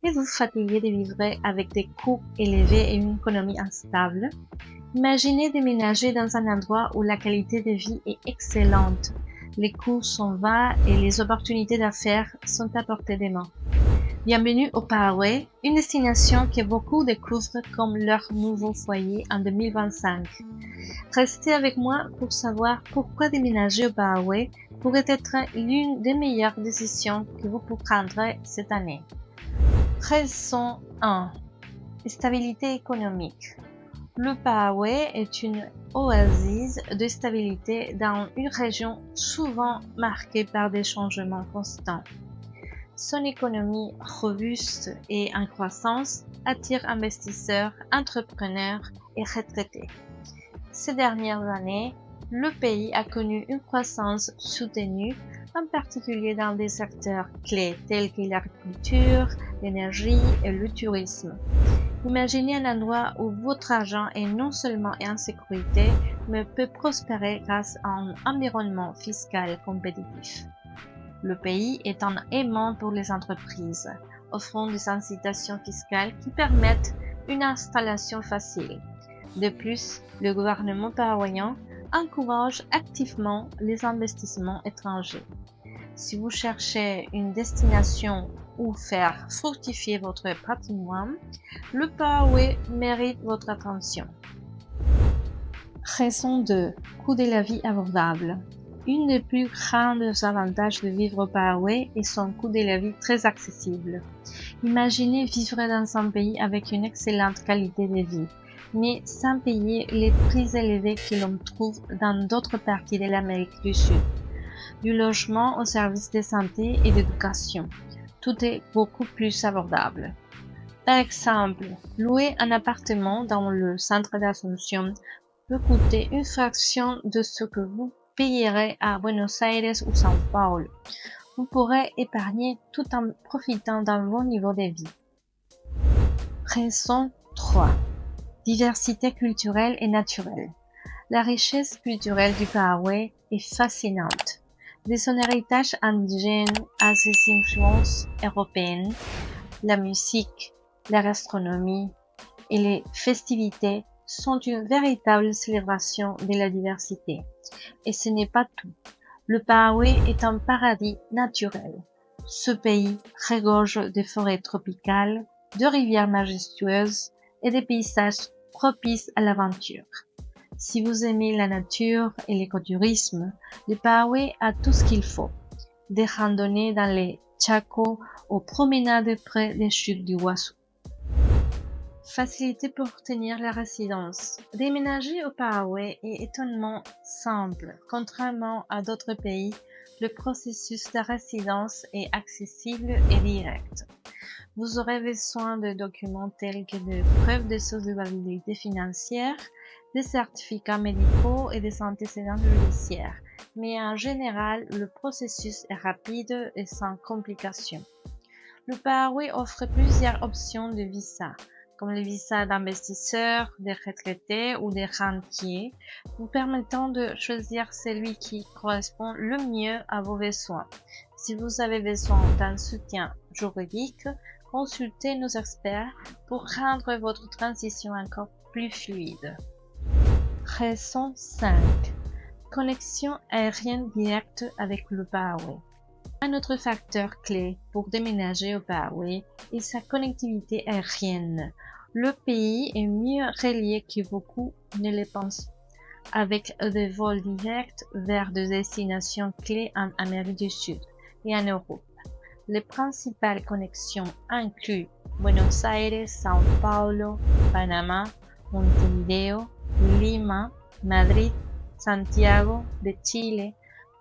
Êtes-vous fatigué de vivre avec des coûts élevés et une économie instable? Imaginez déménager dans un endroit où la qualité de vie est excellente, les coûts sont bas et les opportunités d'affaires sont à portée de main. Bienvenue au Paraguay, une destination que beaucoup découvrent comme leur nouveau foyer en 2025. Restez avec moi pour savoir pourquoi déménager au Paraguay pourrait être l'une des meilleures décisions que vous prendrez cette année. Raison 1. Stabilité économique. Le Paraguay est une oasis de stabilité dans une région souvent marquée par des changements constants. Son économie robuste et en croissance attire investisseurs, entrepreneurs et retraités. Ces dernières années, le pays a connu une croissance soutenue, en particulier dans des secteurs clés tels que l'agriculture, l'énergie et le tourisme. Imaginez un endroit où votre argent est non seulement en sécurité, mais peut prospérer grâce à un environnement fiscal compétitif. Le pays est un aimant pour les entreprises, offrant des incitations fiscales qui permettent une installation facile. De plus, le gouvernement paraguayen encourage activement les investissements étrangers. Si vous cherchez une destination où faire fructifier votre patrimoine, le Paraguay mérite votre attention. Raison 2. Coût de la vie abordable. Une des plus grands avantages de vivre au Paraguay est son coût de la vie très accessible. Imaginez vivre dans un pays avec une excellente qualité de vie, mais sans payer les prix élevés que l'on trouve dans d'autres parties de l'Amérique du Sud. Du logement aux services de santé et d'éducation, tout est beaucoup plus abordable. Par exemple, louer un appartement dans le centre d'Asunción peut coûter une fraction de ce que vous payerez à Buenos Aires ou São Paulo. Vous pourrez épargner tout en profitant d'un bon niveau de vie. Raison 3. Diversité culturelle et naturelle. La richesse culturelle du Paraguay est fascinante. De son héritage indigène à ses influences européennes, la musique, la gastronomie et les festivités sont une véritable célébration de la diversité. Et ce n'est pas tout. Le Paraguay est un paradis naturel. Ce pays regorge de forêts tropicales, de rivières majestueuses et de paysages propices à l'aventure. Si vous aimez la nature et l'écotourisme, le Paraguay a tout ce qu'il faut. Des randonnées dans les Chacos aux promenades près des chutes du Guasú. Facilité pour obtenir la résidence. Déménager au Paraguay est étonnamment simple. Contrairement à d'autres pays, le processus de résidence est accessible et direct. Vous aurez besoin de documents tels que des preuves de solvabilité financière, des certificats médicaux et des antécédents judiciaires. Mais en général, le processus est rapide et sans complications. Le Paraguay offre plusieurs options de visa, comme le visa d'investisseur, des retraités ou des rentiers, vous permettant de choisir celui qui correspond le mieux à vos besoins. Si vous avez besoin d'un soutien juridique, consultez nos experts pour rendre votre transition encore plus fluide. Raison 5. Connexion aérienne directe avec le Paraguay. Un autre facteur clé pour déménager au Paraguay est sa connectivité aérienne. Le pays est mieux relié que beaucoup ne le pensent, avec des vols directs vers des destinations clés en Amérique du Sud et en Europe. Les principales connexions incluent Buenos Aires, São Paulo, Panama, Montevideo, Lima, Madrid, Santiago de Chile,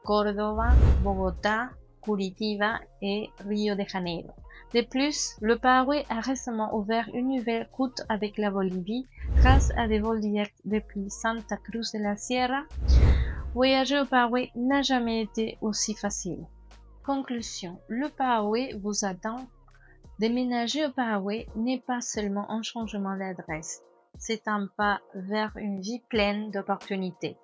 Córdoba, Bogotá, Curitiba et Rio de Janeiro. De plus, le Paraguay a récemment ouvert une nouvelle route avec la Bolivie grâce à des vols directs depuis Santa Cruz de la Sierra. Voyager au Paraguay n'a jamais été aussi facile. Conclusion, le Paraguay vous attend. Déménager au Paraguay n'est pas seulement un changement d'adresse, c'est un pas vers une vie pleine d'opportunités.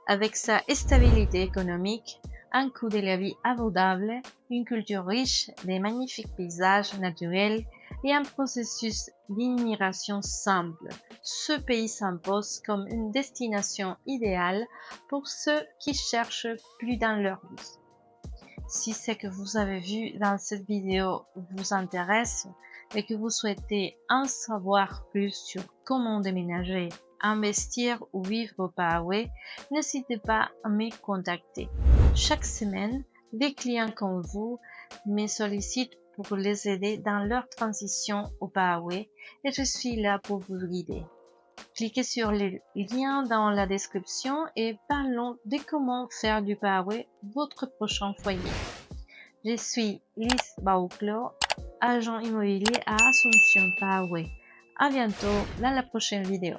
Avec sa stabilité économique, un coût de la vie abordable, une culture riche, des magnifiques paysages naturels, et un processus d'immigration simple. Ce pays s'impose comme une destination idéale pour ceux qui cherchent plus dans leur vie. Si ce que vous avez vu dans cette vidéo vous intéresse et que vous souhaitez en savoir plus sur comment déménager, investir ou vivre au Paraguay, n'hésitez pas à me contacter. Chaque semaine, des clients comme vous me sollicitent pour les aider dans leur transition au Paraguay et je suis là pour vous guider. Cliquez sur les liens dans la description et parlons de comment faire du Paraguay votre prochain foyer. Je suis Lise Bauclo, agent immobilier à Asunción, Paraguay. À bientôt dans la prochaine vidéo.